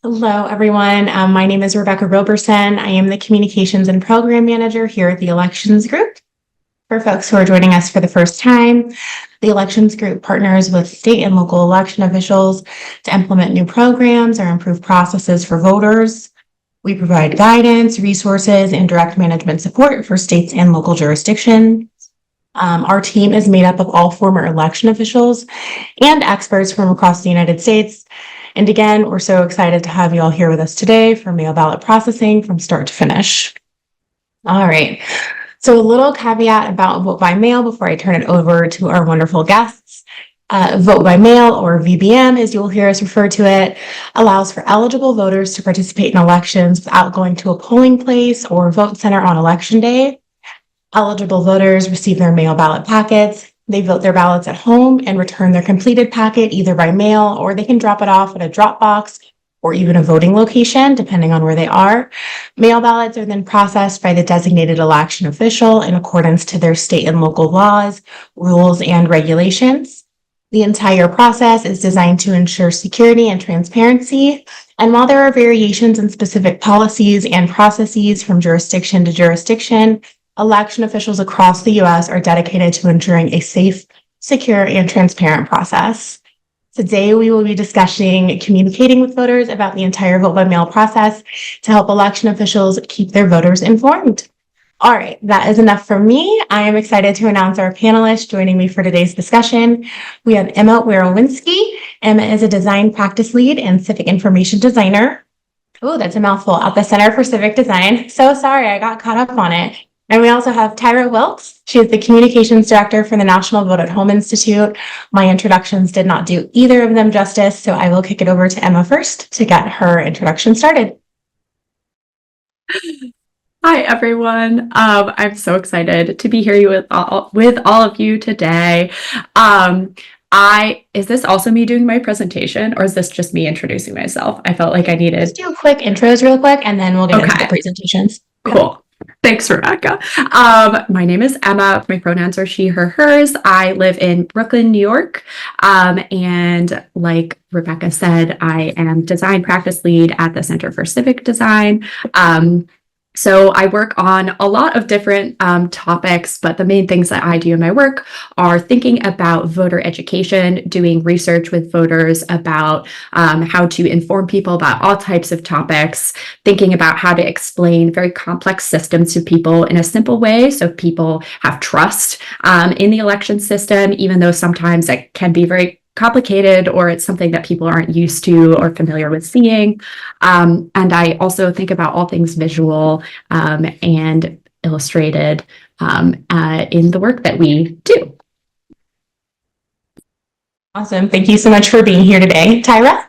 Hello, everyone. My name is Rebecca Roberson. I am the Communications and Program Manager here at the Elections Group. For folks who are joining us for the first time, the Elections Group partners with state and local election officials to implement new programs or improve processes for voters. We provide guidance, resources, and direct management support for states and local jurisdictions. Our team is made up of all former election officials and experts from across the United States. And again, we're so excited to have you all here with us today for mail ballot processing from start to finish. All right. So a little caveat about vote by mail before I turn it over to our wonderful guests. Vote by mail, or VBM, as you'll hear us refer to it, allows for eligible voters to participate in elections without going to a polling place or vote center on election day. Eligible voters receive their mail ballot packets. They vote their ballots at home and return their completed packet either by mail, or they can drop it off at a drop box or even a voting location, depending on where they are. Mail ballots are then processed by the designated election official in accordance to their state and local laws, rules, and regulations. The entire process is designed to ensure security and transparency. And while there are variations in specific policies and processes from jurisdiction to jurisdiction, election officials across the U.S. are dedicated to ensuring a safe, secure, and transparent process. Today, we will be discussing communicating with voters about the entire vote by mail process to help election officials keep their voters informed. All right, that is enough from me. I am excited to announce our panelists joining me for today's discussion. We have Emma Werowinski. Emma is a design practice lead and civic information designer. Oh, that's a mouthful, at the Center for Civic Design. So sorry, I got caught up on it. And we also have Tyra Wilkes. She is the Communications Director for the National Vote at Home Institute. My introductions did not do either of them justice, so I will kick it over to Emma first to get her introduction started. Hi, everyone. I'm so excited to be here with all of you today. Is this also me doing my presentation, or is this just me introducing myself? I felt like I needed... Let's do quick intros real quick, and then we'll get into the presentations. Cool. Thanks, Rebecca. My name is Emma. My pronouns are she, her, hers. I live in Brooklyn, New York. And like Rebecca said, I am design practice lead at the Center for Civic Design. So I work on a lot of different topics, but the main things that I do in my work are thinking about voter education, doing research with voters about how to inform people about all types of topics, thinking about how to explain very complex systems to people in a simple way so people have trust in the election system, even though sometimes it can be very complicated or it's something that people aren't used to or familiar with seeing. And I also think about all things visual and illustrated in the work that we do. Awesome. Thank you so much for being here today. Tyra?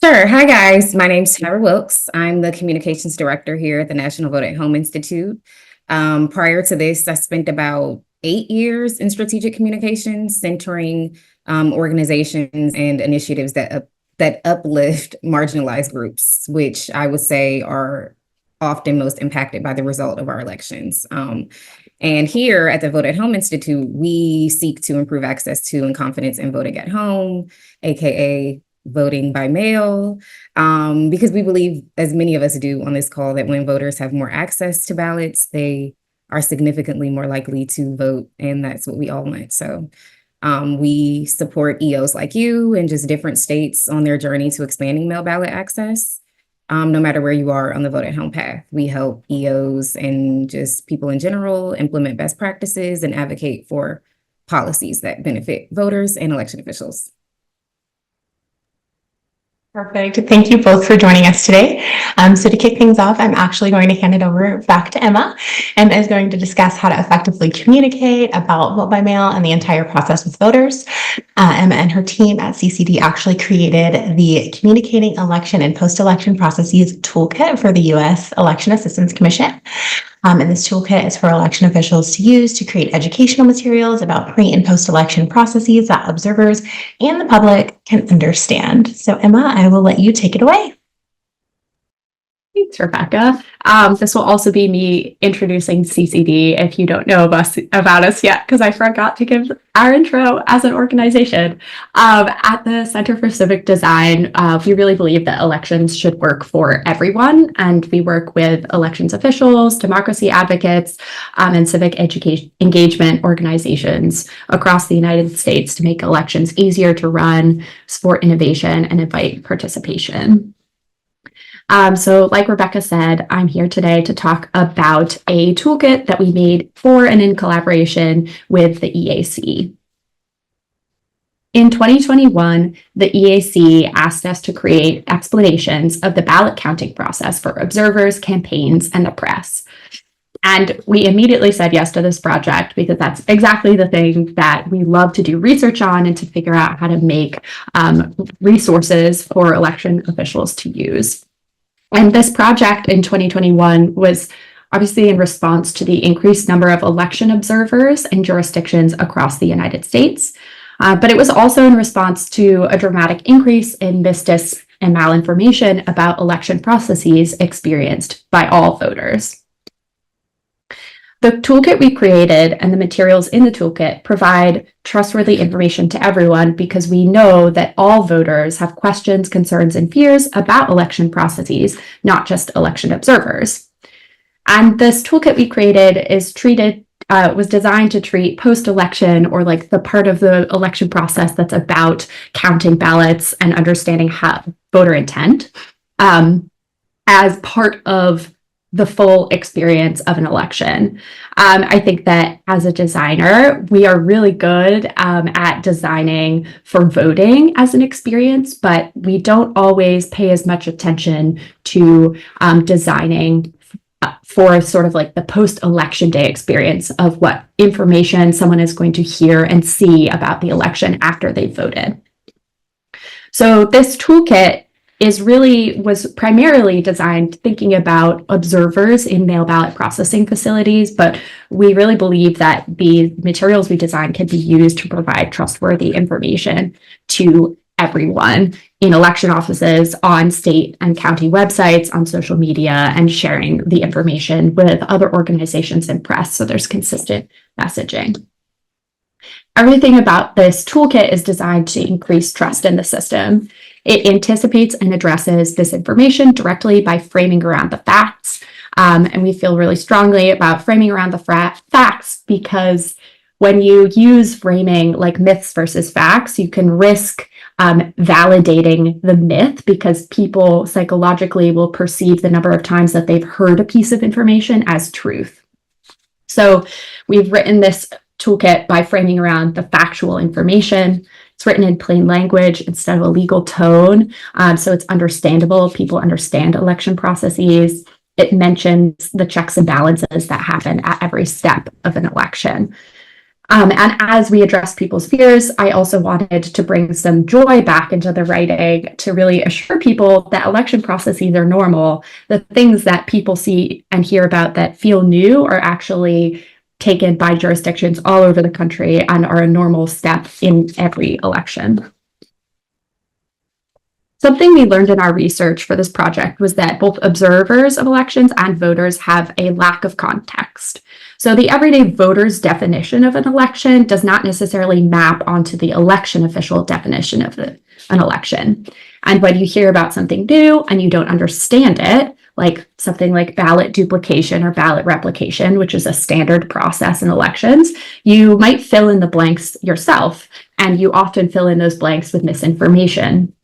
Sure. Hi, guys. My name is Tyra Wilkes. I'm the Communications Director here at the National Vote at Home Institute. Prior to this, I spent about 8 years in strategic communications, centering organizations and initiatives that uplift marginalized groups, which I would say are often most impacted by the result of our elections. And here at the Vote at Home Institute, we seek to improve access to and confidence in voting at home, aka voting by mail, because we believe, as many of us do on this call, that when voters have more access to ballots, they are significantly more likely to vote, and that's what we all want. So we support EOs like you and just different states on their journey to expanding mail ballot access. No matter where you are on the Vote at Home path, we help EOs and just people in general implement best practices and advocate for policies that benefit voters and election officials. Perfect. Thank you both for joining us today. So to kick things off, I'm actually going to hand it over back to Emma. Emma is going to discuss how to effectively communicate about vote by mail and the entire process with voters. Emma and her team at CCD actually created the Communicating Election and Post-Election Processes Toolkit for the U.S. Election Assistance Commission. And this toolkit is for election officials to use to create educational materials about pre- and post-election processes that observers and the public can understand. So Emma, I will let you take it away. Thanks, Rebecca. This will also be me introducing CCD if you don't know about us yet, because I forgot to give our intro as an organization. At the Center for Civic Design, we really believe that elections should work for everyone, and we work with elections officials, democracy advocates, and civic education engagement organizations across the United States to make elections easier to run, support innovation, and invite participation. So like Rebecca said, I'm here today to talk about a toolkit that we made for and in collaboration with the EAC. In 2021, the EAC asked us to create explanations of the ballot counting process for observers, campaigns, and the press. And we immediately said yes to this project because that's exactly the thing that we love to do research on and to figure out how to make resources for election officials to use. And this project in 2021 was obviously in response to the increased number of election observers in jurisdictions across the United States. But it was also in response to a dramatic increase in misdis and malinformation about election processes experienced by all voters. The toolkit we created and the materials in the toolkit provide trustworthy information to everyone because we know that all voters have questions, concerns, and fears about election processes, not just election observers. And this toolkit we created was designed to treat post-election, or like the part of the election process that's about counting ballots and understanding how voter intent, as part of the full experience of an election. I think that as a designer, we are really good at designing for voting as an experience, but we don't always pay as much attention to designing for sort of like the post-election day experience of what information someone is going to hear and see about the election after they voted. So this toolkit was primarily designed thinking about observers in mail ballot processing facilities, but we really believe that the materials we designed can be used to provide trustworthy information to everyone in election offices, on state and county websites, on social media, and sharing the information with other organizations and press so there's consistent messaging. Everything about this toolkit is designed to increase trust in the system. It anticipates and addresses disinformation directly by framing around the facts. And we feel really strongly about framing around the facts because when you use framing like myths versus facts, you can risk validating the myth because people psychologically will perceive the number of times that they've heard a piece of information as truth. So we've written this toolkit by framing around the factual information. It's written in plain language instead of a legal tone, so it's understandable. People understand election processes. It mentions the checks and balances that happen at every step of an election. And as we address people's fears, I also wanted to bring some joy back into the writing to really assure people that election processes are normal. The things that people see and hear about that feel new are actually taken by jurisdictions all over the country and are a normal step in every election. Something we learned in our research for this project was that both observers of elections and voters have a lack of context. So the everyday voter's definition of an election does not necessarily map onto the election official definition of an election. And when you hear about something new and you don't understand it, like something like ballot duplication or ballot replication, which is a standard process in elections, you might fill in the blanks yourself, and you often fill in those blanks with misinformation.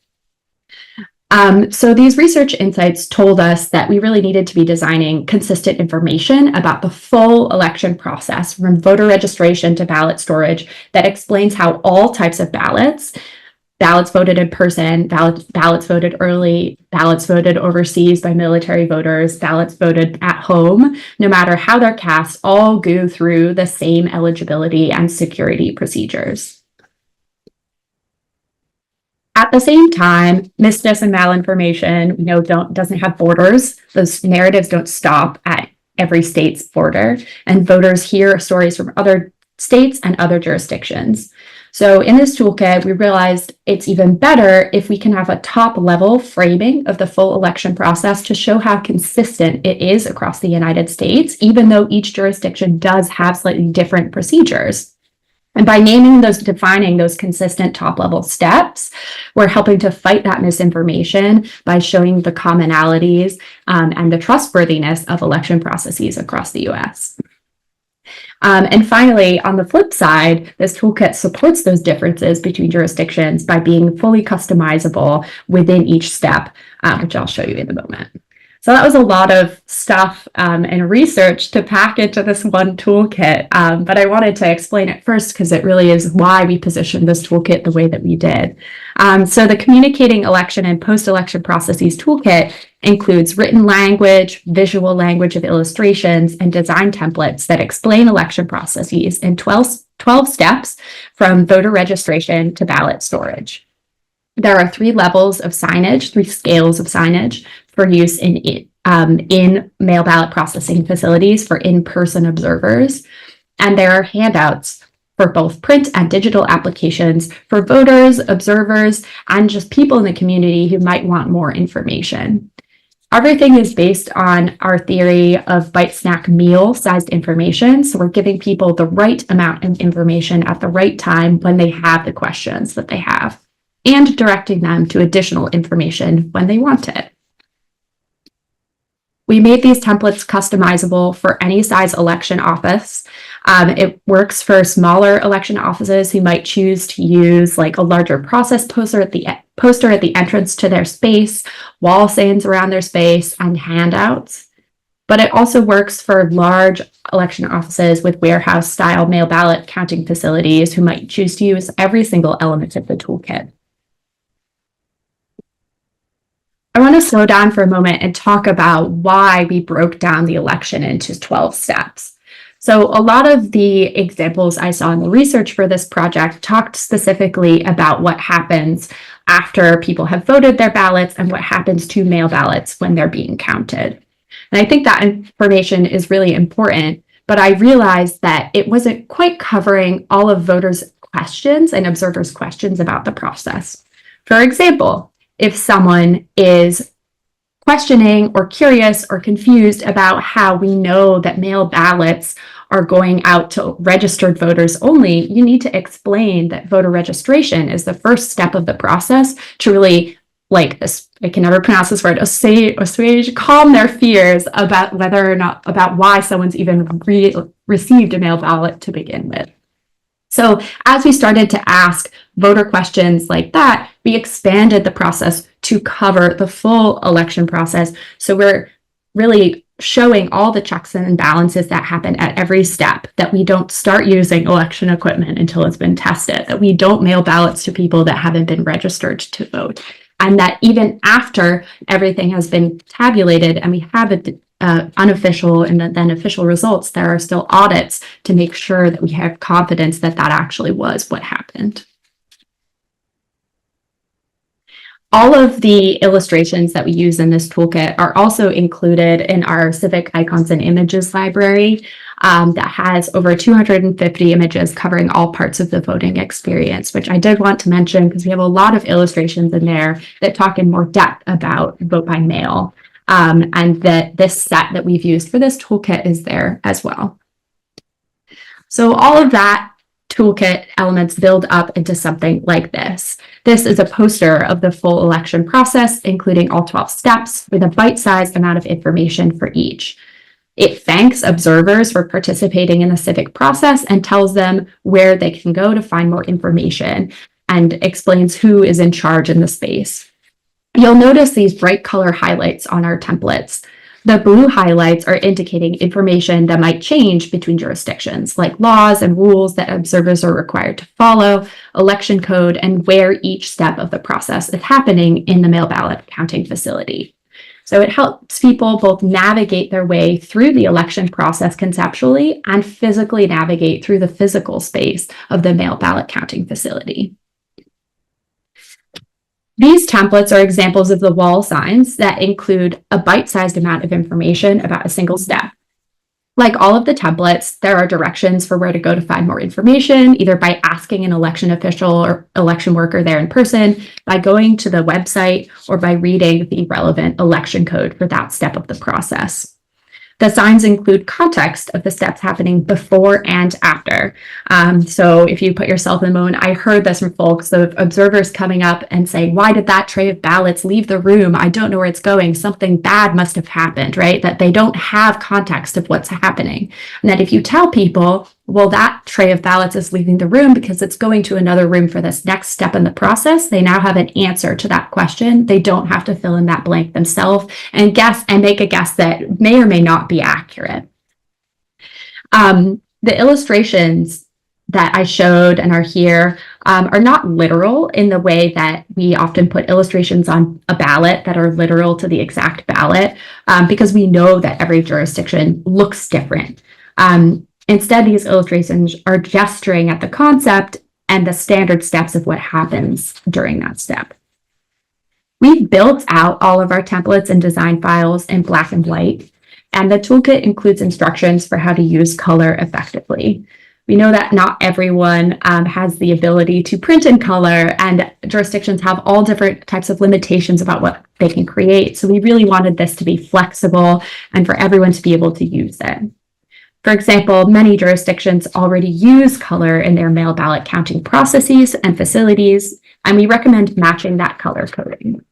So these research insights told us that we really needed to be designing consistent information about the full election process, from voter registration to ballot storage, that explains how all types of ballots voted in person, ballots voted early, ballots voted overseas by military voters, ballots voted at home, no matter how they're cast, all go through the same eligibility and security procedures. At the same time, misdis and malinformation, doesn't have borders. Those narratives don't stop at every state's border, and voters hear stories from other states and other jurisdictions. So in this toolkit, we realized it's even better if we can have a top level framing of the full election process to show how consistent it is across the United States, even though each jurisdiction does have slightly different procedures. And by defining those consistent top level steps, we're helping to fight that misinformation by showing the commonalities and the trustworthiness of election processes across the US. And finally, on the flip side, this toolkit supports those differences between jurisdictions by being fully customizable within each step, which I'll show you in a moment. So that was a lot of stuff and research to pack into this one toolkit, but I wanted to explain it first because it really is why we positioned this toolkit the way that we did. So the Communicating Election and Post-Election Processes toolkit includes written language, visual language of illustrations, and design templates that explain election processes in 12 steps from voter registration to ballot storage. There are 3 levels of signage, 3 scales of signage for use in mail ballot processing facilities for in-person observers. And there are handouts for both print and digital applications for voters, observers, and just people in the community who might want more information. Everything is based on our theory of bite snack meal sized information. So we're giving people the right amount of information at the right time when they have the questions that they have, and directing them to additional information when they want it. We made these templates customizable for any size election office. It works for smaller election offices who might choose to use like a larger process poster at the entrance to their space, wall signs around their space, and handouts. But it also works for large election offices with warehouse-style mail ballot counting facilities who might choose to use every single element of the toolkit. I want to slow down for a moment and talk about why we broke down the election into 12 steps. So a lot of the examples I saw in the research for this project talked specifically about what happens after people have voted their ballots and what happens to mail ballots when they're being counted. And I think that information is really important, but I realized that it wasn't quite covering all of voters' questions and observers' questions about the process. For example, if someone is questioning or curious or confused about how we know that mail ballots are going out to registered voters only, you need to explain that voter registration is the first step of the process to really, I can never pronounce this word, assuage, calm their fears about about why someone's even received a mail ballot to begin with. So as we started to ask voter questions like that, we expanded the process to cover the full election process. So we're really showing all the checks and balances that happen at every step, that we don't start using election equipment until it's been tested, that we don't mail ballots to people that haven't been registered to vote, and that even after everything has been tabulated and we have unofficial and then official results, there are still audits to make sure that we have confidence that that actually was what happened. All of the illustrations that we use in this toolkit are also included in our Civic Icons and Images library that has over 250 images covering all parts of the voting experience, which I did want to mention because we have a lot of illustrations in there that talk in more depth about vote by mail. And that this set that we've used for this toolkit is there as well. So all of that toolkit elements build up into something like this. This is a poster of the full election process, including all 12 steps with a bite-sized amount of information for each. It thanks observers for participating in the civic process and tells them where they can go to find more information and explains who is in charge in the space. You'll notice these bright color highlights on our templates. The blue highlights are indicating information that might change between jurisdictions, like laws and rules that observers are required to follow, election code, and where each step of the process is happening in the mail ballot counting facility. So it helps people both navigate their way through the election process conceptually and physically navigate through the physical space of the mail ballot counting facility. These templates are examples of the wall signs that include a bite-sized amount of information about a single step. Like all of the templates, there are directions for where to go to find more information, either by asking an election official or election worker there in person, by going to the website, or by reading the relevant election code for that step of the process. The signs include context of the steps happening before and after. So if you put yourself in the moment, I heard this from folks of observers coming up and saying, why did that tray of ballots leave the room? I don't know where it's going. Something bad must have happened, right? That they don't have context of what's happening. And that if you tell people, well, that tray of ballots is leaving the room because it's going to another room for this next step in the process, they now have an answer to that question. They don't have to fill in that blank themselves and guess and make a guess that may or may not be accurate. The illustrations that I showed and are here are not literal in the way that we often put illustrations on a ballot that are literal to the exact ballot, because we know that every jurisdiction looks different. Instead, these illustrations are gesturing at the concept and the standard steps of what happens during that step. We've built out all of our templates and design files in black and white, and the toolkit includes instructions for how to use color effectively. We know that not everyone has the ability to print in color, and jurisdictions have all different types of limitations about what they can create. So we really wanted this to be flexible and for everyone to be able to use it. For example, many jurisdictions already use color in their mail ballot counting processes and facilities, and we recommend matching that color coding.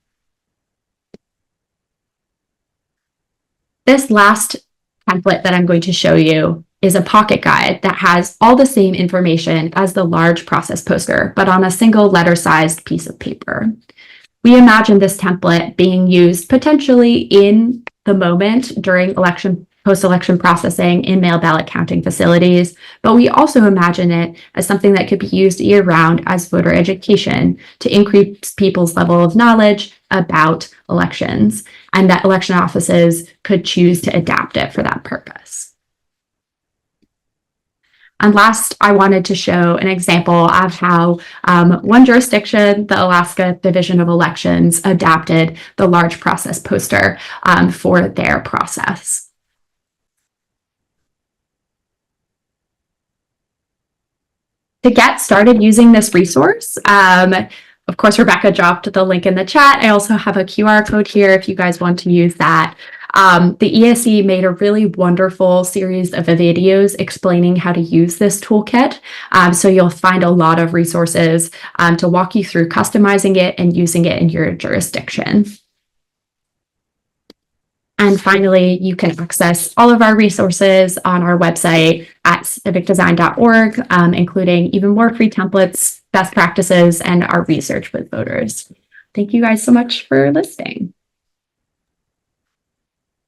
This last template that I'm going to show you is a pocket guide that has all the same information as the large process poster, but on a single letter-sized piece of paper. We imagine this template being used potentially in the moment during post-election processing in mail ballot counting facilities, but we also imagine it as something that could be used year-round as voter education to increase people's level of knowledge about elections, and that election offices could choose to adapt it for that purpose. And last, I wanted to show an example of how one jurisdiction, the Alaska Division of Elections, adapted the large process poster for their process. To get started using this resource, of course, Rebecca dropped the link in the chat. I also have a QR code here if you guys want to use that. The ESE made a really wonderful series of videos explaining how to use this toolkit. So you'll find a lot of resources to walk you through customizing it and using it in your jurisdiction. And finally, you can access all of our resources on our website at civicdesign.org, including even more free templates, best practices, and our research with voters. Thank you guys so much for listening.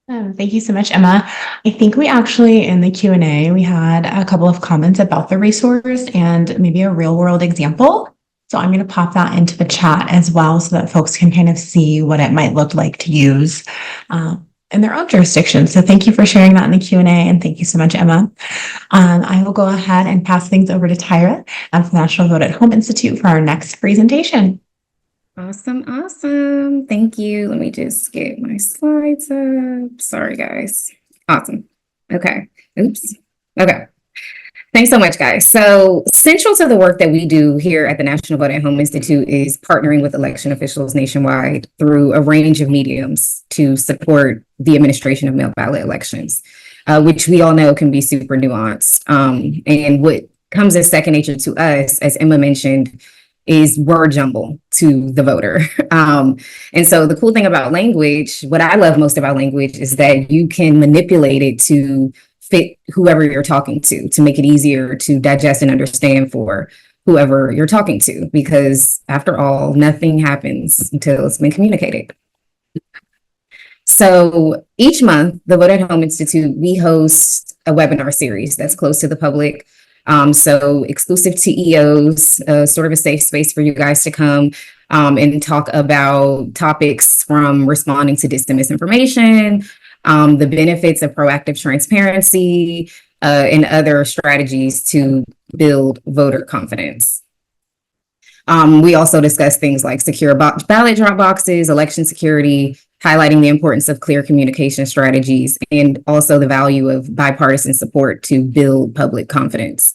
Thank you so much, Emma. I think we actually, in the Q&A, we had a couple of comments about the resource and maybe a real world example. So I'm going to pop that into the chat as well so that folks can kind of see what it might look like to use in their own jurisdiction. So thank you for sharing that in the Q&A, and thank you so much, Emma. I will go ahead and pass things over to Tyra at the National Vote at Home Institute for our next presentation. Awesome, awesome. Thank you. Let me just get my slides up. Sorry, guys. Awesome. Okay. Oops. Okay. Thanks so much, guys. So central to the work that we do here at the National Vote at Home Institute is partnering with election officials nationwide through a range of mediums to support the administration of mail ballot elections, which we all know can be super nuanced. And what comes as second nature to us, as Emma mentioned, is word jumble to the voter. And so the cool thing about language, what I love most about language, is that you can manipulate it to fit whoever you're talking to make it easier to digest and understand for whoever you're talking to, because after all, nothing happens until it's been communicated. So each month, the Vote at Home Institute, we host a webinar series that's closed to the public. So exclusive to EOs, sort of a safe space for you guys to come and talk about topics from responding to dis and misinformation, the benefits of proactive transparency, and other strategies to build voter confidence. We also discuss things like secure ballot drop boxes, election security, highlighting the importance of clear communication strategies and also the value of bipartisan support to build public confidence,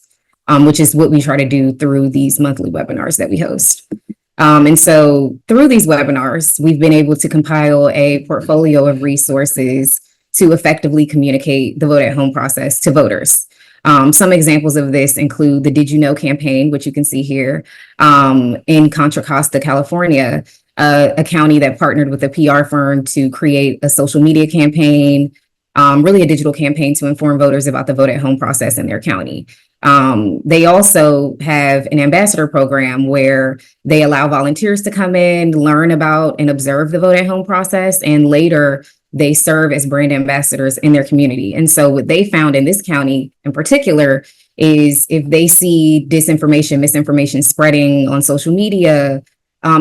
which is what we try to do through these monthly webinars that we host. And so through these webinars, we've been able to compile a portfolio of resources to effectively communicate the vote at home process to voters. Some examples of this include the Did You Know campaign, which you can see here in Contra Costa, California, a county that partnered with a PR firm to create a social media campaign, really a digital campaign to inform voters about the vote at home process in their county. They also have an ambassador program where they allow volunteers to come in, learn about and observe the vote at home process, and later they serve as brand ambassadors in their community. And so what they found in this county in particular is if they see disinformation, misinformation spreading on social media,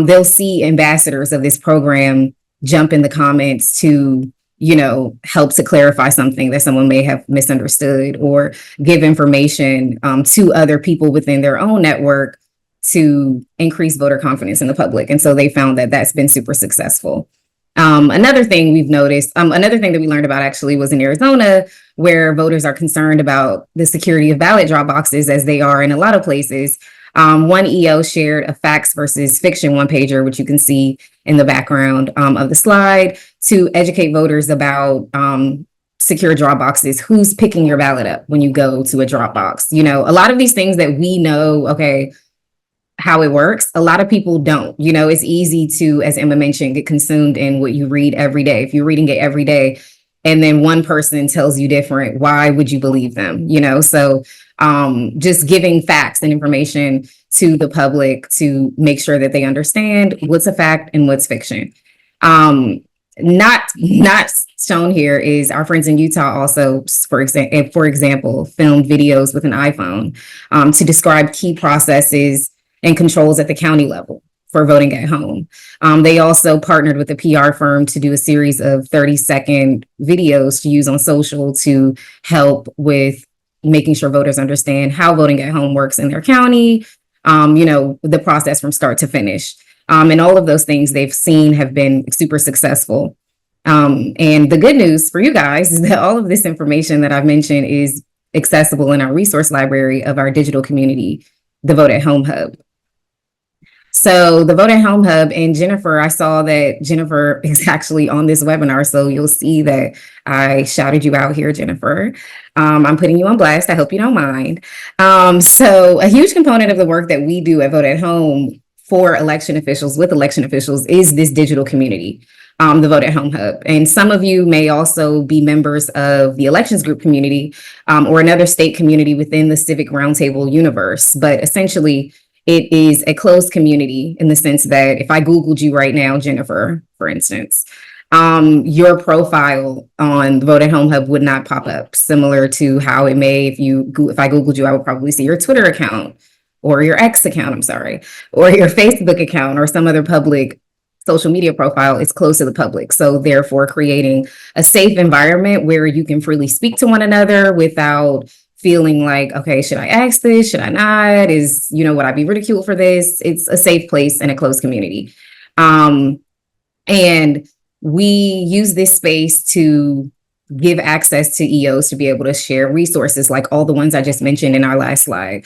they'll see ambassadors of this program jump in the comments to, help to clarify something that someone may have misunderstood or give information to other people within their own network to increase voter confidence in the public. And so they found that that's been super successful. Another thing we've noticed, another thing that we learned about actually was in Arizona, where voters are concerned about the security of ballot drop boxes as they are in a lot of places. One EO shared a facts versus fiction one pager, which you can see in the background of the slide, to educate voters about secure drop boxes, who's picking your ballot up when you go to a drop box. A lot of these things that we know, how it works, a lot of people don't. It's easy to, as Emma mentioned, get consumed in what you read every day. If you're reading it every day and then one person tells you different, why would you believe them? So just giving facts and information to the public to make sure that they understand what's a fact and what's fiction. Not shown here is our friends in Utah also, for example, filmed videos with an iPhone to describe key processes and controls at the county level for voting at home. They also partnered with a PR firm to do a series of 30-second videos to use on social to help with making sure voters understand how voting at home works in their county, the process from start to finish. And all of those things they've seen have been super successful. And the good news for you guys is that all of this information that I've mentioned is accessible in our resource library of our digital community, the Vote at Home Hub. So the Vote at Home Hub, and Jennifer, I saw that Jennifer is actually on this webinar, so you'll see that I shouted you out here, Jennifer. I'm putting you on blast. I hope you don't mind. So a huge component of the work that we do at Vote at Home for election officials, with election officials, is this digital community, the Vote at Home Hub. And some of you may also be members of the elections group community or another state community within the Civic Roundtable universe. But essentially, it is a closed community in the sense that if I Googled you right now, Jennifer, for instance, your profile on the Vote at Home Hub would not pop up, similar to how it may if I Googled you, I would probably see your Twitter account or your X account, or your Facebook account or some other public social media profile. Is close to the public. So therefore creating a safe environment where you can freely speak to one another without feeling like, okay, should I ask this? Should I not? Would I be ridiculed for this? It's a safe place and a closed community. And we use this space to give access to EOs to be able to share resources like all the ones I just mentioned in our last slide.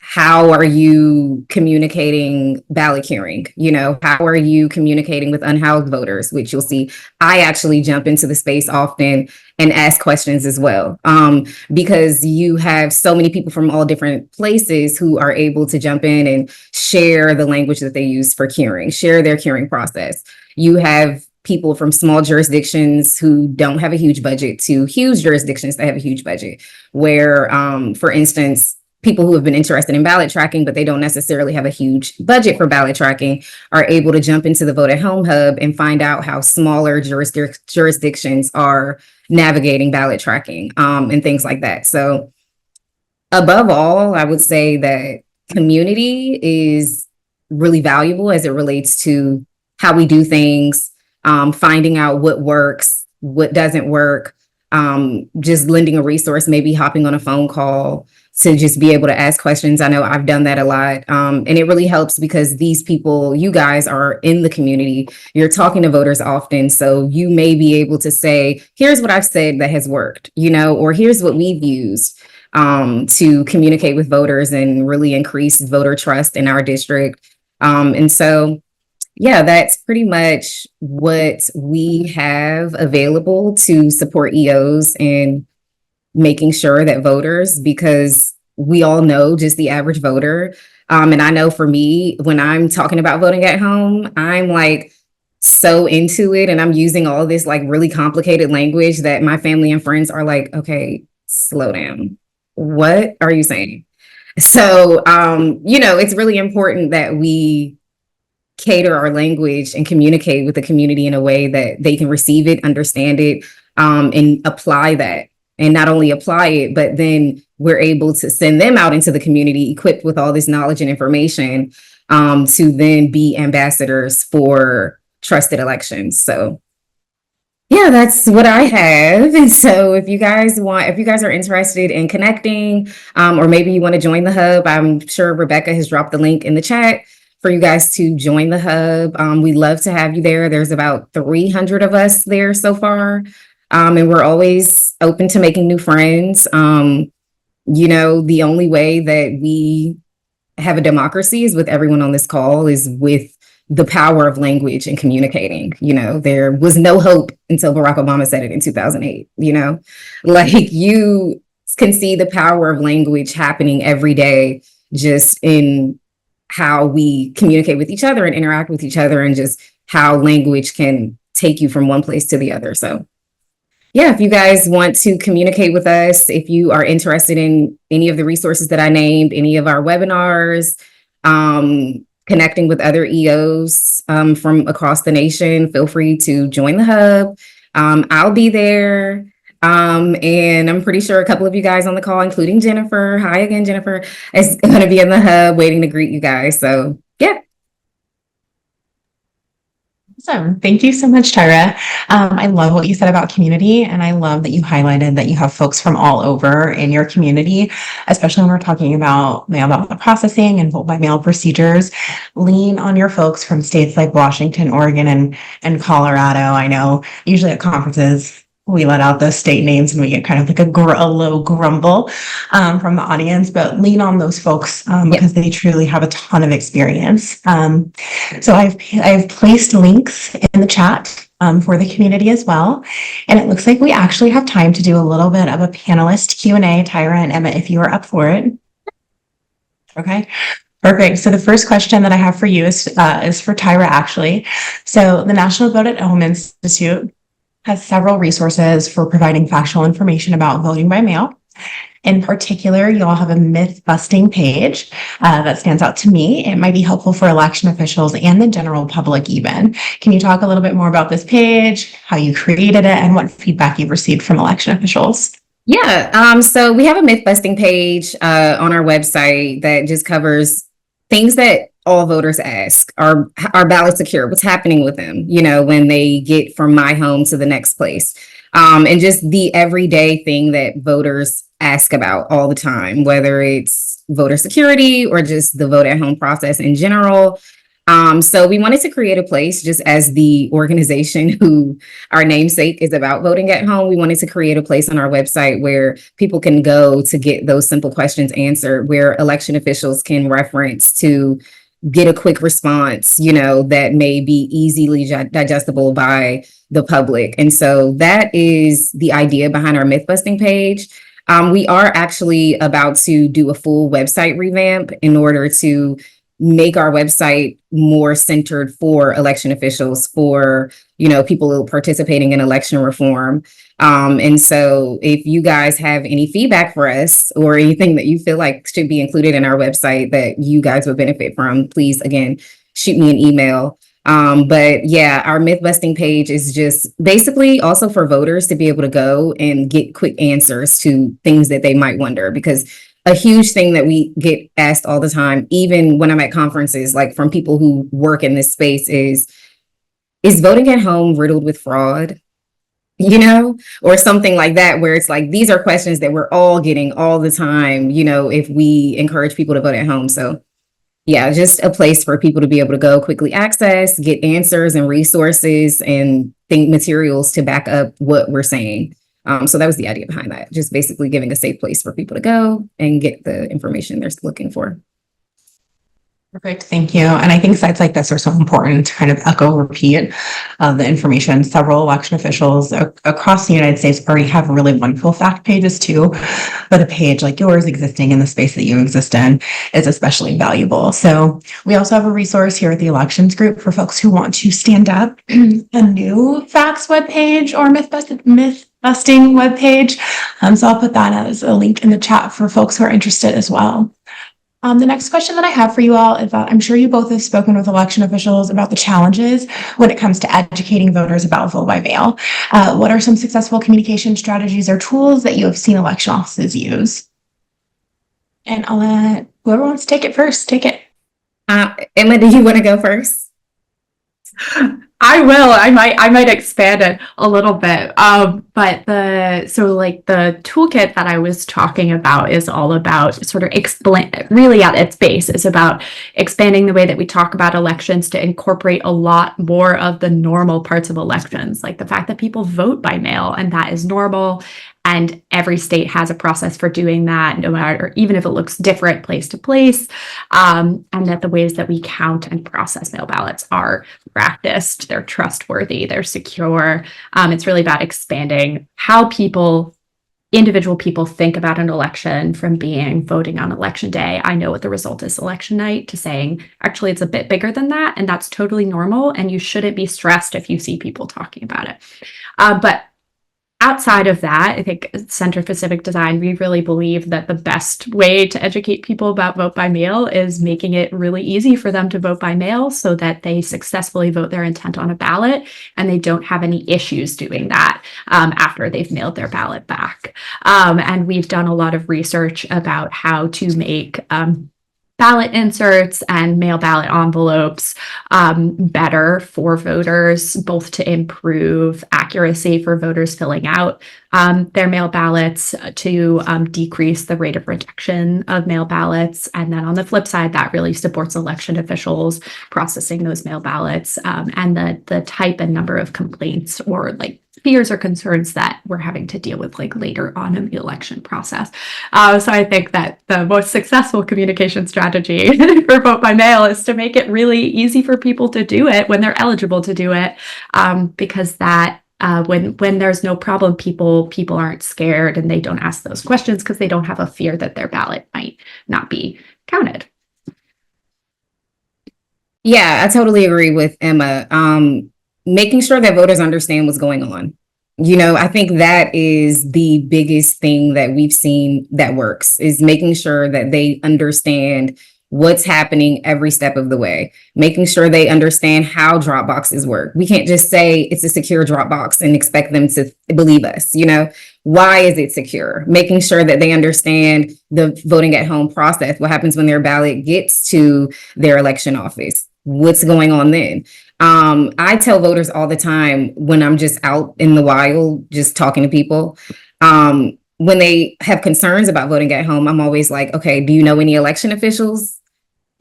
How are you communicating ballot curing? How are you communicating with unhoused voters, which you'll see I actually jump into the space often and ask questions as well, because you have so many people from all different places who are able to jump in and share the language that they use for curing, share their curing process. You have people from small jurisdictions who don't have a huge budget to huge jurisdictions that have a huge budget, where, for instance, people who have been interested in ballot tracking, but they don't necessarily have a huge budget for ballot tracking, are able to jump into the Vote at Home Hub and find out how smaller jurisdictions are navigating ballot tracking and things like that. So above all, I would say that community is really valuable as it relates to how we do things, finding out what works, what doesn't work, just lending a resource, maybe hopping on a phone call to just be able to ask questions. I know I've done that a lot. And it really helps because these people, you guys are in the community, you're talking to voters often. So you may be able to say, here's what I've said that has worked, or here's what we've used to communicate with voters and really increase voter trust in our district. And so, yeah, that's pretty much what we have available to support EOs and making sure that voters, because we all know just the average voter. And I know for me, when I'm talking about voting at home, I'm like so into it. And I'm using all this like really complicated language that my family and friends are like, okay, slow down. What are you saying? So, it's really important that we cater our language and communicate with the community in a way that they can receive it, understand it, and apply that. And not only apply it, but then we're able to send them out into the community equipped with all this knowledge and information to then be ambassadors for trusted elections. So yeah, that's what I have. And so if you guys are interested in connecting, or maybe you want to join the hub, I'm sure Rebecca has dropped the link in the chat for you guys to join the hub. We'd love to have you there. There's about 300 of us there so far. And we're always open to making new friends. The only way that we have a democracy is with everyone on this call, is with the power of language and communicating. There was no hope until Barack Obama said it in 2008. Like, you can see the power of language happening every day, just in how we communicate with each other and interact with each other, and just how language can take you from one place to the other. So yeah, if you guys want to communicate with us, if you are interested in any of the resources that I named, any of our webinars, connecting with other EOs from across the nation, feel free to join the hub. I'll be there. And I'm pretty sure a couple of you guys on the call, including Jennifer, hi again, Jennifer, is going to be in the hub waiting to greet you guys. So yeah. Awesome. Thank you so much, Tyra. I love what you said about community, and I love that you highlighted that you have folks from all over in your community, especially when we're talking about mail ballot processing and vote by mail procedures. Lean on your folks from states like Washington, Oregon, and Colorado. I know usually at conferences, we let out those state names and we get kind of like a low grumble from the audience, but lean on those folks because they truly have a ton of experience. So I've placed links in the chat for the community as well. And it looks like we actually have time to do a little bit of a panelist Q&A, Tyra and Emma, if you are up for it. Okay. Perfect. So the first question that I have for you is for Tyra, actually. So the National Vote at Home Institute has several resources for providing factual information about voting by mail. In particular, you all have a myth-busting page that stands out to me. It might be helpful for election officials and the general public even. Can you talk a little bit more about this page, how you created it, and what feedback you've received from election officials? Yeah, so we have a myth-busting page on our website that just covers things that all voters ask. Are ballots secure? What's happening with them, when they get from my home to the next place? And just the everyday thing that voters ask about all the time, whether it's voter security or just the vote at home process in general. So we wanted to create a place, just as the organization who our namesake is about, voting at home. We wanted to create a place on our website where people can go to get those simple questions answered, where election officials can reference to get a quick response, that may be easily digestible by the public. And so that is the idea behind our myth-busting page. We are actually about to do a full website revamp in order to make our website more centered for election officials, for, people participating in election reform. And so if you guys have any feedback for us or anything that you feel like should be included in our website that you guys would benefit from, please, again, shoot me an email. But yeah, our myth busting page is just basically also for voters to be able to go and get quick answers to things that they might wonder, because a huge thing that we get asked all the time, even when I'm at conferences, like from people who work in this space, is voting at home riddled with fraud? or something like that, where it's like, these are questions that we're all getting all the time, if we encourage people to vote at home. So yeah, just a place for people to be able to go quickly access, get answers and resources and think materials to back up what we're saying. So that was the idea behind that, just basically giving a safe place for people to go and get the information they're looking for. Perfect. Thank you. And I think sites like this are so important to kind of echo, repeat the information. Several election officials across the United States already have really wonderful fact pages too, but a page like yours existing in the space that you exist in is especially valuable. So we also have a resource here at the Elections Group for folks who want to stand up a new facts webpage or myth busting webpage. So I'll put that as a link in the chat for folks who are interested as well. The next question that I have for you all is that I'm sure you both have spoken with election officials about the challenges when it comes to educating voters about vote by mail. What are some successful communication strategies or tools that you have seen election offices use? And I'll let whoever wants to take it first, take it. Emma, do you want to go first? I will. I might expand it a little bit. But the toolkit that I was talking about is all about sort of really at its base is about expanding the way that we talk about elections to incorporate a lot more of the normal parts of elections, like the fact that people vote by mail, and that is normal. And every state has a process for doing that, no matter, even if it looks different place to place, and that the ways that we count and process mail ballots are practiced, they're trustworthy, they're secure. It's really about expanding how individual people think about an election, from being voting on election day, I know what the result is election night, to saying, actually, it's a bit bigger than that, and that's totally normal, and you shouldn't be stressed if you see people talking about it. But outside of that, I think Center for Civic Design, we really believe that the best way to educate people about vote by mail is making it really easy for them to vote by mail so that they successfully vote their intent on a ballot and they don't have any issues doing that after they've mailed their ballot back. And we've done a lot of research about how to make ballot inserts and mail ballot envelopes better for voters, both to improve accuracy for voters filling out their mail ballots, to decrease the rate of rejection of mail ballots. And then on the flip side, that really supports election officials processing those mail ballots and the type and number of complaints or fears or concerns that we're having to deal with later on in the election process. So I think that the most successful communication strategy for vote by mail is to make it really easy for people to do it when they're eligible to do it, because that when there's no problem, people aren't scared and they don't ask those questions because they don't have a fear that their ballot might not be counted. Yeah, I totally agree with Emma. Making sure that voters understand what's going on. I think that is the biggest thing that we've seen that works, is making sure that they understand what's happening every step of the way, making sure they understand how drop boxes work. We can't just say it's a secure drop box and expect them to believe us. Why is it secure? Making sure that they understand the voting at home process, what happens when their ballot gets to their election office, what's going on then. I tell voters all the time when I'm just out in the wild, just talking to people, when they have concerns about voting at home, I'm always like, okay, do you know any election officials?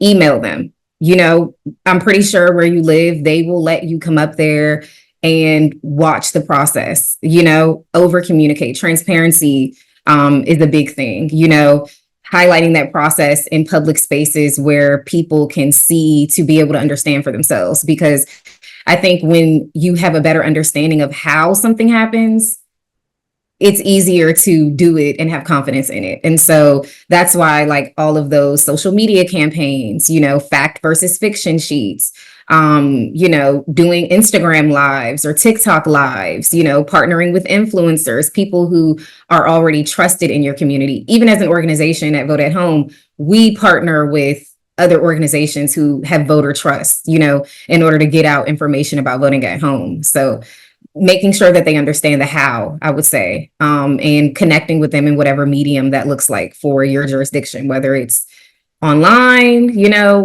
Email them. I'm pretty sure where you live, they will let you come up there and watch the process, over communicate. Transparency is a big thing, highlighting that process in public spaces where people can see, to be able to understand for themselves. Because I think when you have a better understanding of how something happens, it's easier to do it and have confidence in it. And so that's why all of those social media campaigns, fact versus fiction sheets, doing Instagram lives or TikTok lives, partnering with influencers, people who are already trusted in your community. Even as an organization at Vote at Home, we partner with other organizations who have voter trust, in order to get out information about voting at home. So making sure that they understand the how, I would say, and connecting with them in whatever medium that looks like for your jurisdiction, whether it's online,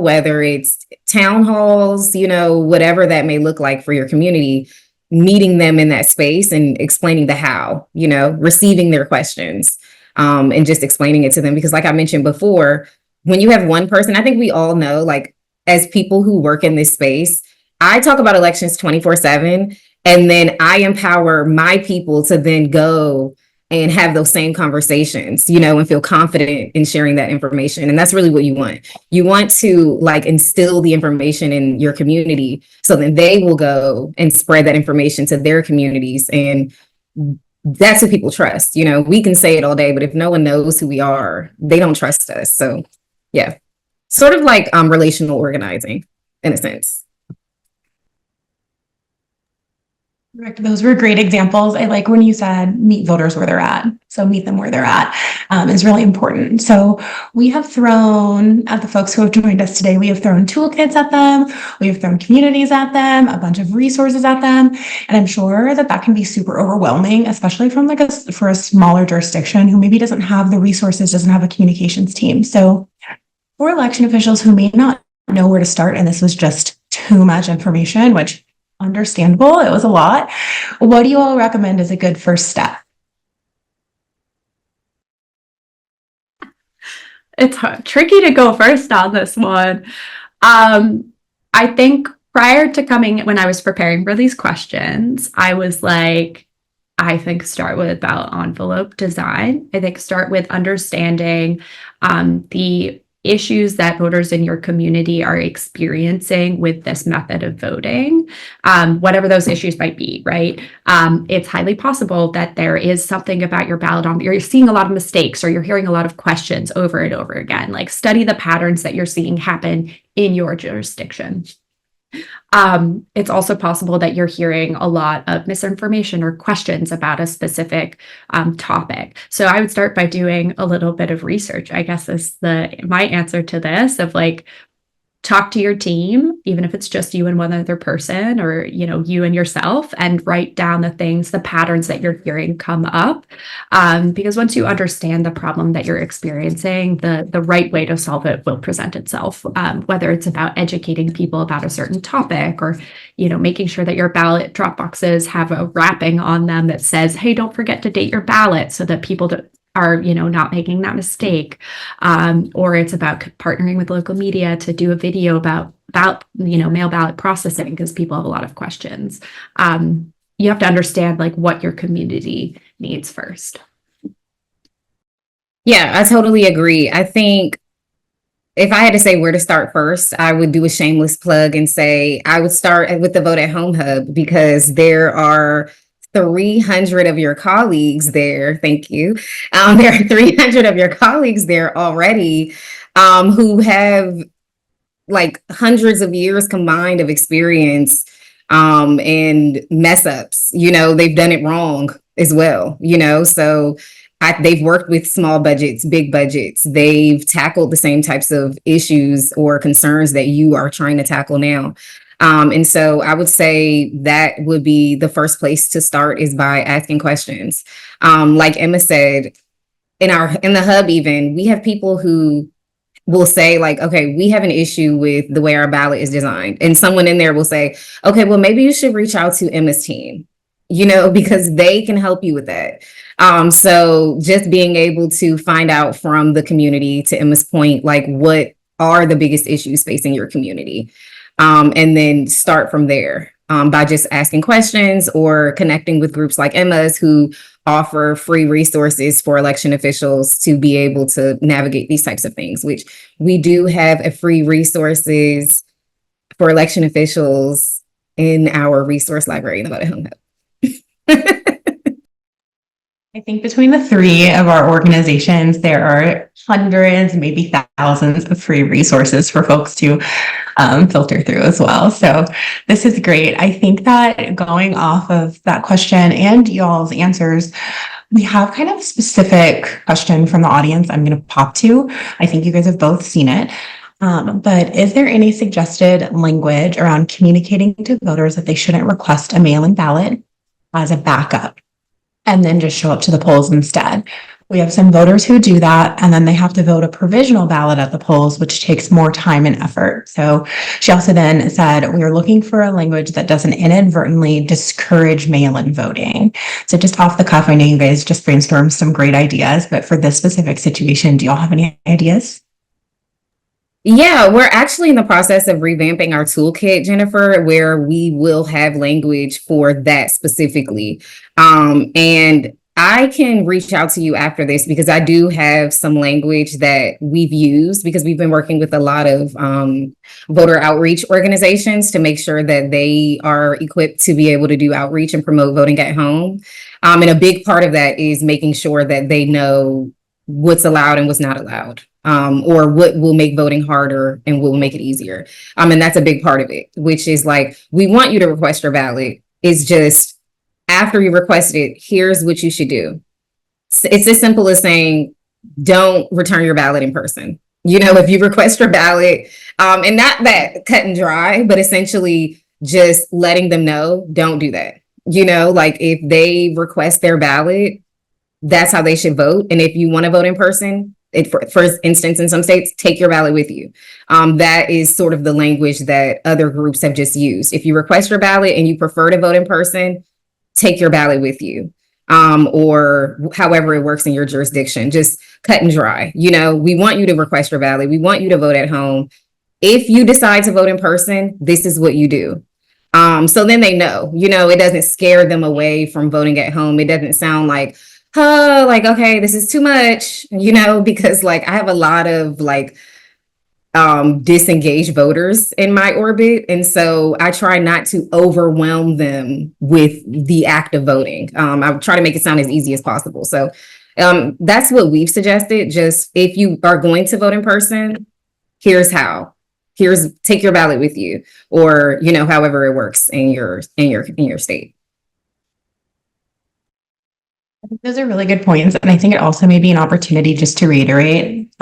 whether it's town halls, whatever that may look like for your community. meeting them in that space and explaining the how, receiving their questions, and just explaining it to them. Because like I mentioned before, when you have one person, I think we all know, like, as people who work in this space, I talk about elections 24/7, and then I empower my people to then go and have those same conversations, and feel confident in sharing that information. And that's really what you want. You want to like instill the information in your community so then they will go and spread that information to their communities. And that's what people trust. We can say it all day, but if no one knows who we are, they don't trust us. So yeah, sort of like relational organizing in a sense. Rick, those were great examples. I like when you said meet voters where they're at. So meet them where they're at is really important. So we have thrown at the folks who have joined us today, we have thrown toolkits at them. We have thrown communities at them, a bunch of resources at them. And I'm sure that that can be super overwhelming, especially from for a smaller jurisdiction who maybe doesn't have the resources, doesn't have a communications team. So for election officials who may not know where to start, and this was just too much information, which understandable, it was a lot. What do you all recommend as a good first step? It's tricky to go first on this one. I think prior to coming, when I was preparing for these questions, I was like, I think start with ballot envelope design. I think start with understanding the issues that voters in your community are experiencing with this method of voting, whatever those issues might be, right? It's highly possible that there is something about your ballot you're seeing a lot of mistakes, or you're hearing a lot of questions over and over again. Like, study the patterns that you're seeing happen in your jurisdiction. It's also possible that you're hearing a lot of misinformation or questions about a specific topic. So I would start by doing a little bit of research, I guess, is my answer to this, of like, talk to your team, even if it's just you and one other person, or, you and yourself, and write down the patterns that you're hearing come up. Because once you understand the problem that you're experiencing, the right way to solve it will present itself, whether it's about educating people about a certain topic, or, making sure that your ballot drop boxes have a wrapping on them that says, hey, don't forget to date your ballot, so that people are not making that mistake, or it's about partnering with local media to do a video about mail ballot processing, because people have a lot of questions. You have to understand like what your community needs first. Yeah, I totally agree. I think if I had to say where to start first, I would do a shameless plug and say I would start with the Vote at Home Hub, because there are 300 of your colleagues there. Thank you. There are 300 of your colleagues there already, who have like hundreds of years combined of experience, and mess ups. They've done it wrong as well. So they've worked with small budgets, big budgets. They've tackled the same types of issues or concerns that you are trying to tackle now. And so I would say that would be the first place to start, is by asking questions. Like Emma said, in the hub, even we have people who will say like, okay, we have an issue with the way our ballot is designed. And someone in there will say, okay, well, maybe you should reach out to Emma's team, because they can help you with that. So just being able to find out from the community, to Emma's point, like, what are the biggest issues facing your community? And then start from there, by just asking questions or connecting with groups like Emma's, who offer free resources for election officials to be able to navigate these types of things, which we do have a free resources for election officials in our resource library in the Vote at Home Hub. I think between the three of our organizations, there are hundreds, maybe thousands of free resources for folks to filter through as well. So this is great. I think that going off of that question and y'all's answers, we have kind of a specific question from the audience I'm going to pop to. I think you guys have both seen it. But is there any suggested language around communicating to voters that they shouldn't request a mail-in ballot as a backup, and then just show up to the polls instead? We have some voters who do that, and then they have to vote a provisional ballot at the polls, which takes more time and effort. So she also then said, we are looking for a language that doesn't inadvertently discourage mail-in voting. So just off the cuff, I know you guys just brainstormed some great ideas, but for this specific situation, do y'all have any ideas? Yeah, we're actually in the process of revamping our toolkit, Jennifer, where we will have language for that specifically. And I can reach out to you after this because I do have some language that we've used because we've been working with a lot of voter outreach organizations to make sure that they are equipped to be able to do outreach and promote voting at home. And a big part of that is making sure that they know what's allowed and what's not allowed. Or what will make voting harder and will make it easier. And that's a big part of it, which is like, we want you to request your ballot. It's just after you request it, here's what you should do. It's as simple as saying, don't return your ballot in person. If you request your ballot, and not that cut and dry, but essentially just letting them know, don't do that. Like if they request their ballot, that's how they should vote. And if you want to vote in person, for instance, in some states, take your ballot with you. That is sort of the language that other groups have just used. If you request your ballot and you prefer to vote in person, take your ballot with you. Or however it works in your jurisdiction, just cut and dry. We want you to request your ballot. We want you to vote at home. If you decide to vote in person, this is what you do. So then they know, it doesn't scare them away from voting at home. It doesn't sound like, oh, like, okay, this is too much, because like I have a lot of like disengaged voters in my orbit. And so I try not to overwhelm them with the act of voting. I try to make it sound as easy as possible. So that's what we've suggested. Just if you are going to vote in person, here's how. Take your ballot with you, or however it works in your state. I think those are really good points. And I think it also may be an opportunity just to reiterate,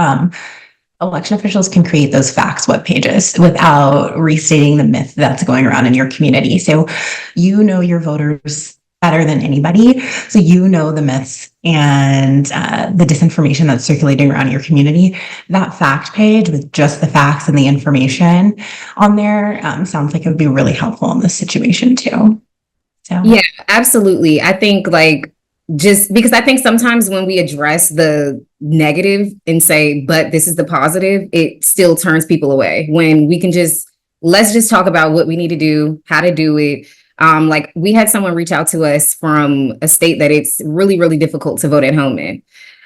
election officials can create those facts web pages without restating the myth that's going around in your community. So your voters better than anybody. So the myths and the disinformation that's circulating around your community. That fact page with just the facts and the information on there sounds like it would be really helpful in this situation too. So yeah, absolutely. I think just because I think sometimes when we address the negative and say, but this is the positive, it still turns people away. When we can let's just talk about what we need to do, how to do it. Like we had someone reach out to us from a state that it's really, really difficult to vote at home in.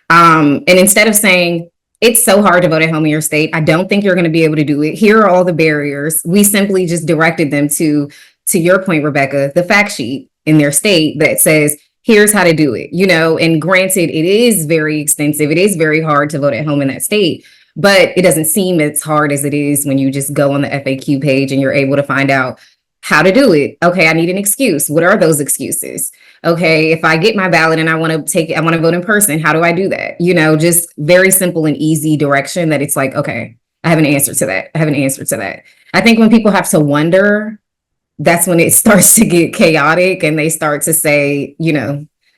And instead of saying, it's so hard to vote at home in your state, I don't think you're going to be able to do it. Here are all the barriers. We simply just directed them to your point, Rebecca, the fact sheet in their state that says, here's how to do it, and granted, it is very extensive. It is very hard to vote at home in that state, but it doesn't seem as hard as it is when you just go on the FAQ page and you're able to find out how to do it. Okay, I need an excuse. What are those excuses? Okay, if I get my ballot and I want to vote in person, how do I do that? Just very simple and easy direction that it's like, okay, I have an answer to that. I think when people have to wonder, that's when it starts to get chaotic and they start to say,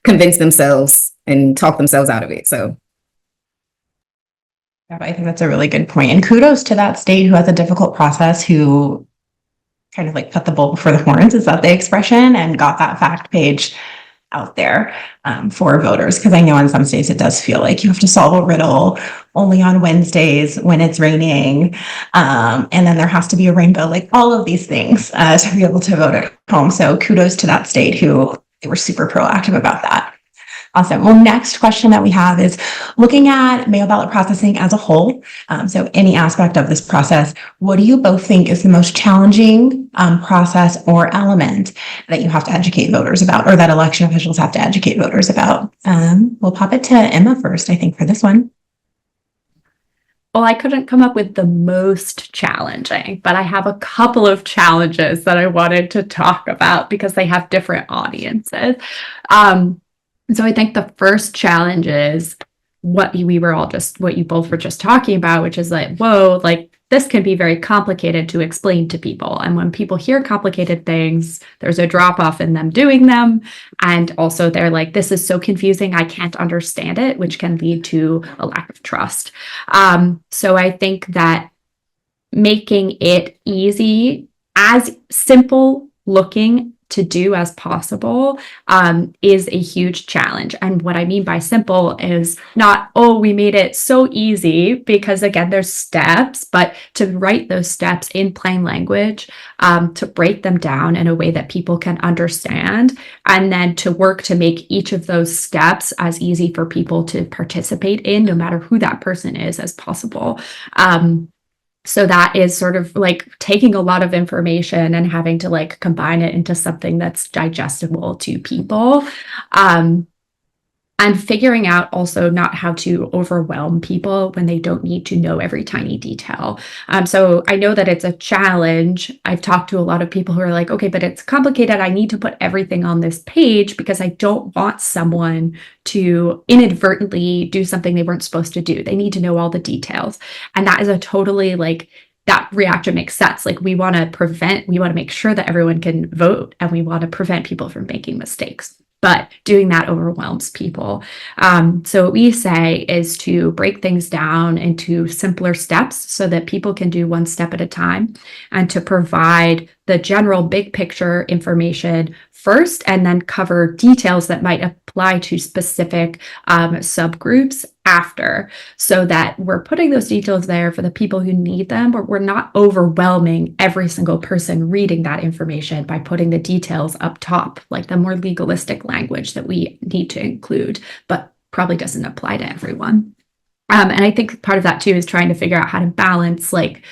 convince themselves and talk themselves out of it. So yeah, I think that's a really good point. And kudos to that state who has a difficult process, who kind of like put the bull before the horns, is that the expression, and got that fact page out there for voters. Because I know in some states it does feel like you have to solve a riddle only on Wednesdays when it's raining. And then there has to be a rainbow, like all of these things to be able to vote at home. So kudos to that state who they were super proactive about that. Awesome. Well, next question that we have is looking at mail ballot processing as a whole. So any aspect of this process, what do you both think is the most challenging process or element that you have to educate voters about, or that election officials have to educate voters about? We'll pop it to Emma first, I think, for this one. Well, I couldn't come up with the most challenging, but I have a couple of challenges that I wanted to talk about because they have different audiences. So I think the first challenge is what you both were just talking about, which is like, whoa, like this can be very complicated to explain to people. And when people hear complicated things, there's a drop off in them doing them. And also they're like, this is so confusing, I can't understand it, which can lead to a lack of trust. So I think that making it easy, as simple looking to do as possible, is a huge challenge. And what I mean by simple is not, oh, we made it so easy, because again, there's steps, but to write those steps in plain language, to break them down in a way that people can understand, and then to work to make each of those steps as easy for people to participate in, no matter who that person is, as possible. So that is sort of like taking a lot of information and having to like combine it into something that's digestible to people. And figuring out also not how to overwhelm people when they don't need to know every tiny detail. So I know that it's a challenge. I've talked to a lot of people who are like, okay, but it's complicated. I need to put everything on this page because I don't want someone to inadvertently do something they weren't supposed to do. They need to know all the details. And that is a totally like, that reaction makes sense. Like we want to make sure that everyone can vote, and we want to prevent people from making mistakes. But doing that overwhelms people. So what we say is to break things down into simpler steps so that people can do one step at a time, and to provide the general big picture information first, and then cover details that might apply to specific subgroups after, so that we're putting those details there for the people who need them, but we're not overwhelming every single person reading that information by putting the details up top, like the more legalistic language that we need to include, but probably doesn't apply to everyone. And I think part of that too is trying to figure out how to balance like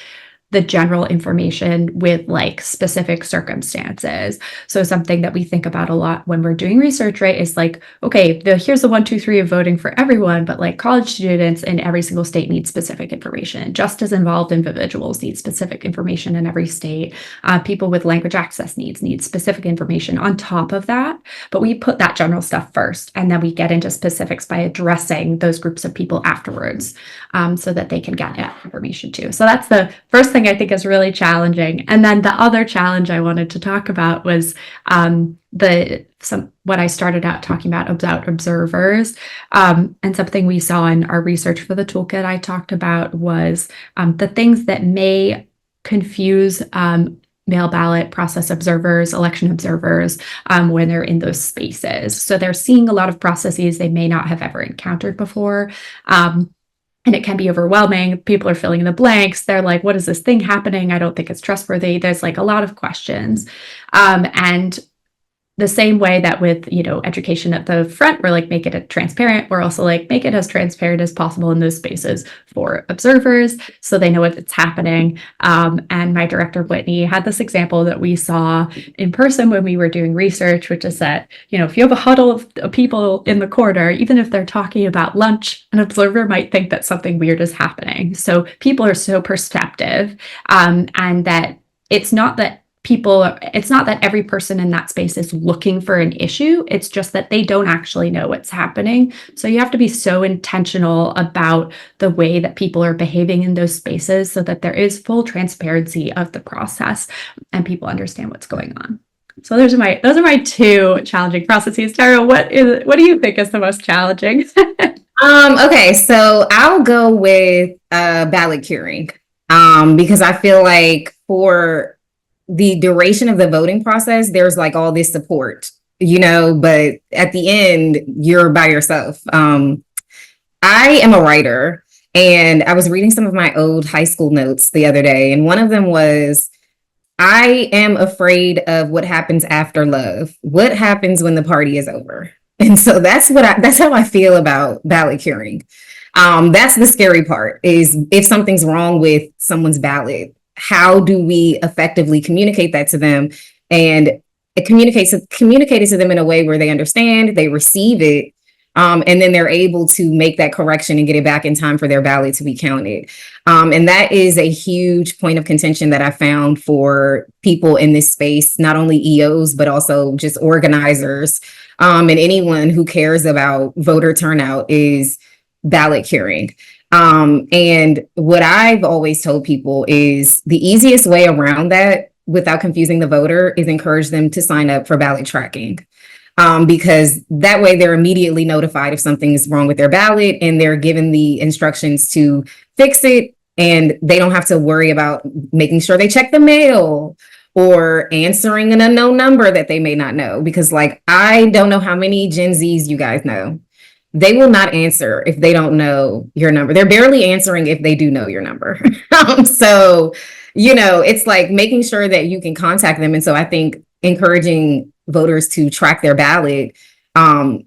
the general information with like specific circumstances. So something that we think about a lot when we're doing research, right, is like, okay, here's the 1, 2, 3 of voting for everyone, but like college students in every single state need specific information. Just as involved individuals need specific information in every state. People with language access needs need specific information on top of that. But we put that general stuff first, and then we get into specifics by addressing those groups of people afterwards, so that they can get that information too. So that's the first thing I think is really challenging. And then the other challenge I wanted to talk about was what I started out talking about observers. And something we saw in our research for the toolkit I talked about was the things that may confuse mail ballot process observers, election observers, when they're in those spaces. So they're seeing a lot of processes they may not have ever encountered before. And it can be overwhelming. People are filling in the blanks. They're like, what is this thing happening? I don't think it's trustworthy. There's like a lot of questions. And the same way that with, education at the front, we're like, make it transparent. We're also like, make it as transparent as possible in those spaces for observers so they know what's happening. And my director, Whitney, had this example that we saw in person when we were doing research, which is that, if you have a huddle of people in the corner, even if they're talking about lunch, an observer might think that something weird is happening. So people are so perceptive, and that it's not that every person in that space is looking for an issue. It's just that they don't actually know what's happening. So you have to be so intentional about the way that people are behaving in those spaces so that there is full transparency of the process and people understand what's going on. So those are my two challenging processes. Tyra, what do you think is the most challenging? Okay, so I'll go with ballot curing, because I feel like for the duration of the voting process, there's like all this support, but at the end, you're by yourself. I am a writer, and I was reading some of my old high school notes the other day, and one of them was, I am afraid of what happens after love. What happens when the party is over? And so that's how I feel about ballot curing. That's the scary part, is if something's wrong with someone's ballot, how do we effectively communicate that to them and communicate it to them in a way where they understand, they receive it, and then they're able to make that correction and get it back in time for their ballot to be counted. And that is a huge point of contention that I found for people in this space, not only EOs, but also just organizers, and anyone who cares about voter turnout, is ballot curing. And what I've always told people is the easiest way around that without confusing the voter is encourage them to sign up for ballot tracking. Because that way they're immediately notified if something is wrong with their ballot and they're given the instructions to fix it. And they don't have to worry about making sure they check the mail or answering an unknown number that they may not know. Because like, I don't know how many Gen Zs you guys know. They will not answer if they don't know your number. They're barely answering if they do know your number. So, it's like making sure that you can contact them. And so I think encouraging voters to track their ballot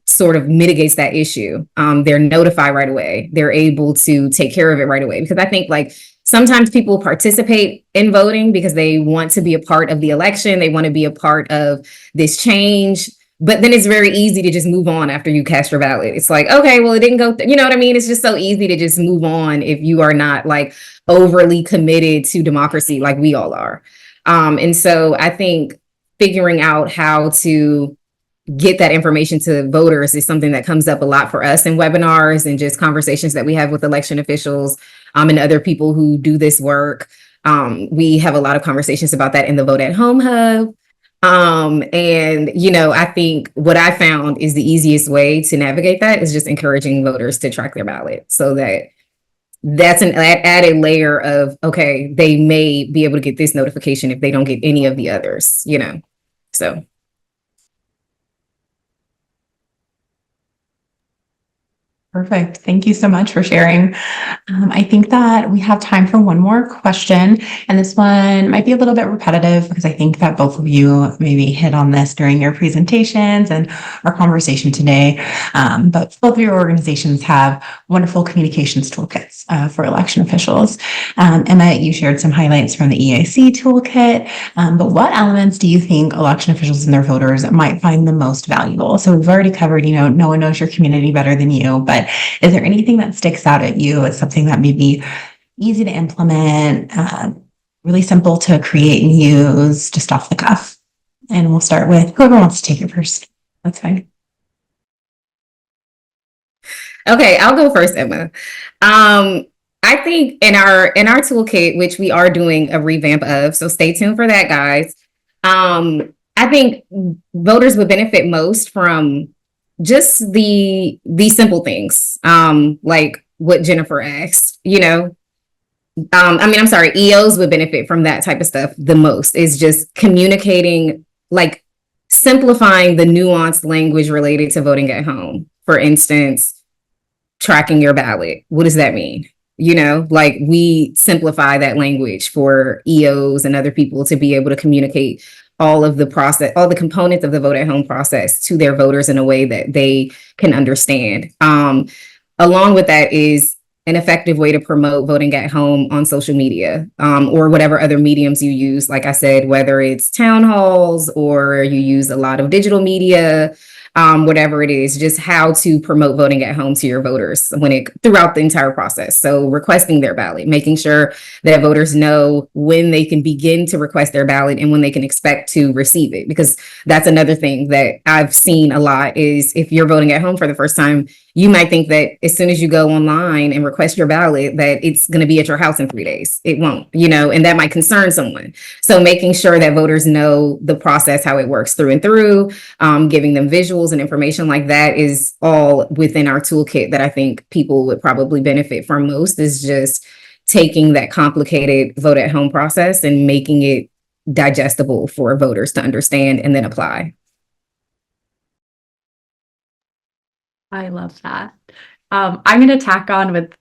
sort of mitigates that issue. They're notified right away. They're able to take care of it right away. Because I think like sometimes people participate in voting because they want to be a part of the election. They want to be a part of this change. But then it's very easy to just move on after you cast your ballot. It's like, okay, well, it didn't go, you know what I mean? It's just so easy to just move on if you are not like overly committed to democracy like we all are. And so I think figuring out how to get that information to voters is something that comes up a lot for us in webinars and just conversations that we have with election officials and other people who do this work. We have a lot of conversations about that in the Vote at Home Hub. And I think what I found is the easiest way to navigate that is just encouraging voters to track their ballot so that's an added layer of, okay, they may be able to get this notification if they don't get any of the others, so. Perfect. Thank you so much for sharing. I think that we have time for one more question, and this one might be a little bit repetitive because I think that both of you maybe hit on this during your presentations and our conversation today. But both of your organizations have wonderful communications toolkits for election officials. Emma, you shared some highlights from the EIC toolkit, but what elements do you think election officials and their voters might find the most valuable? So we've already covered, no one knows your community better than you, but is there anything that sticks out at you as something that may be easy to implement, really simple to create and use just off the cuff? And we'll start with whoever wants to take it first. That's fine. Okay, I'll go first, Emma. I think in our toolkit, which we are doing a revamp of, so stay tuned for that, guys. I think voters would benefit most from just the simple things, like what Jennifer asked, I'm sorry, EOs would benefit from that type of stuff the most, is just communicating, like simplifying the nuanced language related to voting at home. For instance, tracking your ballot. What does that mean? Like we simplify that language for EOs and other people to be able to communicate all of the process, all the components of the vote at home process to their voters in a way that they can understand. Along with that is an effective way to promote voting at home on social media, or whatever other mediums you use. Like I said, whether it's town halls or you use a lot of digital media, whatever it is, just how to promote voting at home to your voters throughout the entire process. So requesting their ballot, making sure that voters know when they can begin to request their ballot and when they can expect to receive it. Because that's another thing that I've seen a lot is if you're voting at home for the first time, you might think that as soon as you go online and request your ballot, that it's going to be at your house in 3 days. It won't, and that might concern someone. So making sure that voters know the process, how it works through and through, giving them visuals and information like that is all within our toolkit that I think people would probably benefit from most, is just taking that complicated vote at home process and making it digestible for voters to understand and then apply. I love that. I'm going to tack on with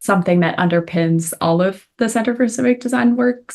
something that underpins all of the Center for Civic Design work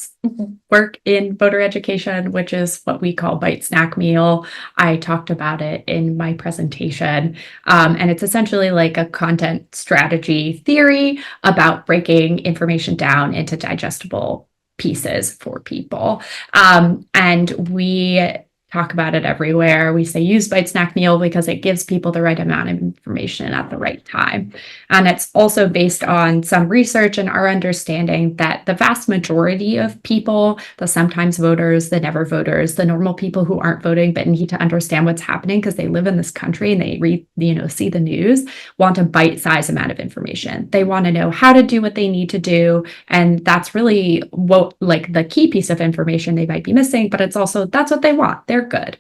in voter education, which is what we call Bite Snack Meal. I talked about it in my presentation, and it's essentially like a content strategy theory about breaking information down into digestible pieces for people. And we talk about it everywhere. We say use bite snack meal because it gives people the right amount of information at the right time. And it's also based on some research and our understanding that the vast majority of people, the sometimes voters, the never voters, the normal people who aren't voting but need to understand what's happening because they live in this country and they read, see the news, want a bite-sized amount of information. They want to know how to do what they need to do. And that's really what, like, the key piece of information they might be missing, but it's also, that's what they want. They're good.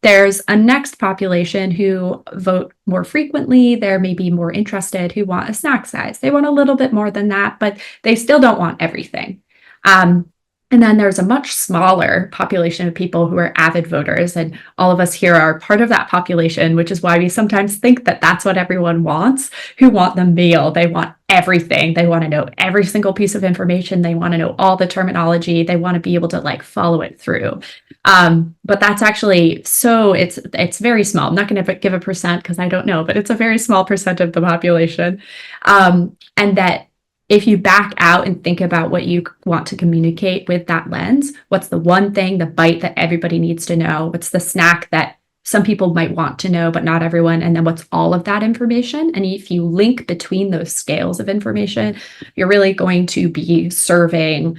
There's a next population who vote more frequently. They're maybe more interested, who want a snack size. They want a little bit more than that, but they still don't want everything. And then there's a much smaller population of people who are avid voters, and all of us here are part of that population, which is why we sometimes think that that's what everyone wants, who want the meal. They want everything. They want to know every single piece of information. They want to know all the terminology. They want to be able to like follow it through. But that's actually, so it's very small. I'm not going to give a percent because I don't know, but it's a very small percent of the population. And that if you back out and think about what you want to communicate with that lens, what's the one thing, the bite that everybody needs to know? What's the snack that some people might want to know, but not everyone? And then what's all of that information? And if you link between those scales of information, you're really going to be serving,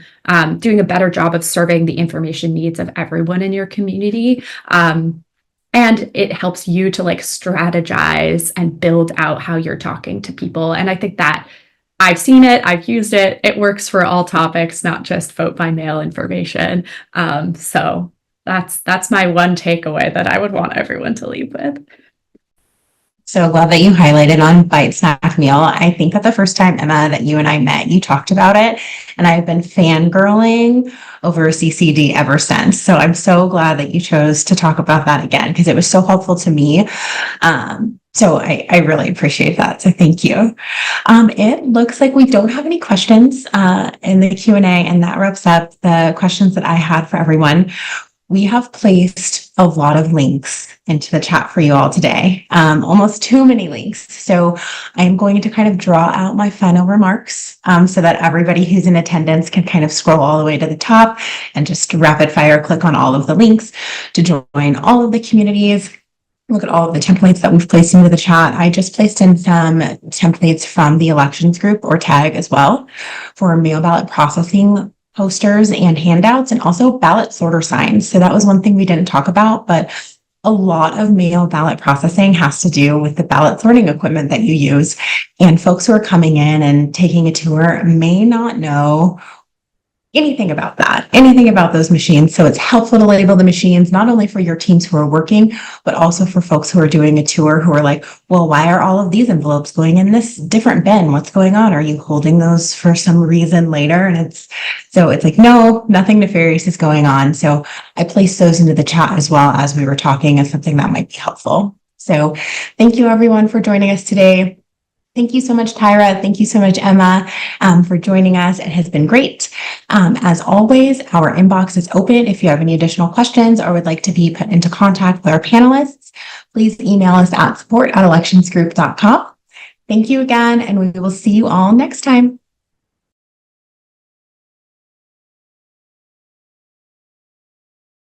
doing a better job of serving the information needs of everyone in your community. And it helps you to like strategize and build out how you're talking to people. And I think that I've seen it, I've used it. It works for all topics, not just vote by mail information. So that's my one takeaway that I would want everyone to leave with. So glad that you highlighted on bite snack meal. I think that the first time, Emma, that you and I met, you talked about it, and I've been fangirling over CCD ever since. So I'm so glad that you chose to talk about that again, because it was so helpful to me. So I really appreciate that. So thank you. It looks like we don't have any questions in the Q&A, and that wraps up the questions that I had for everyone. We have placed a lot of links into the chat for you all today, almost too many links. So I'm going to kind of draw out my final remarks so that everybody who's in attendance can kind of scroll all the way to the top and just rapid fire click on all of the links to join all of the communities. Look at all of the templates that we've placed into the chat. I just placed in some templates from the elections group or tag as well for mail ballot processing posters and handouts, and also ballot sorter signs. So that was one thing we didn't talk about, but a lot of mail ballot processing has to do with the ballot sorting equipment that you use. And folks who are coming in and taking a tour may not know anything about that, anything about those machines. So it's helpful to label the machines, not only for your teams who are working, but also for folks who are doing a tour who are like, well, why are all of these envelopes going in this different bin? What's going on? Are you holding those for some reason later? And it's like, no, nothing nefarious is going on. So I placed those into the chat as well as we were talking as something that might be helpful. So thank you everyone for joining us today. Thank you so much, Tyra. Thank you so much, Emma, for joining us. It has been great. As always, our inbox is open. If you have any additional questions or would like to be put into contact with our panelists, please email us at support@electionsgroup.com. Thank you again, and we will see you all next time.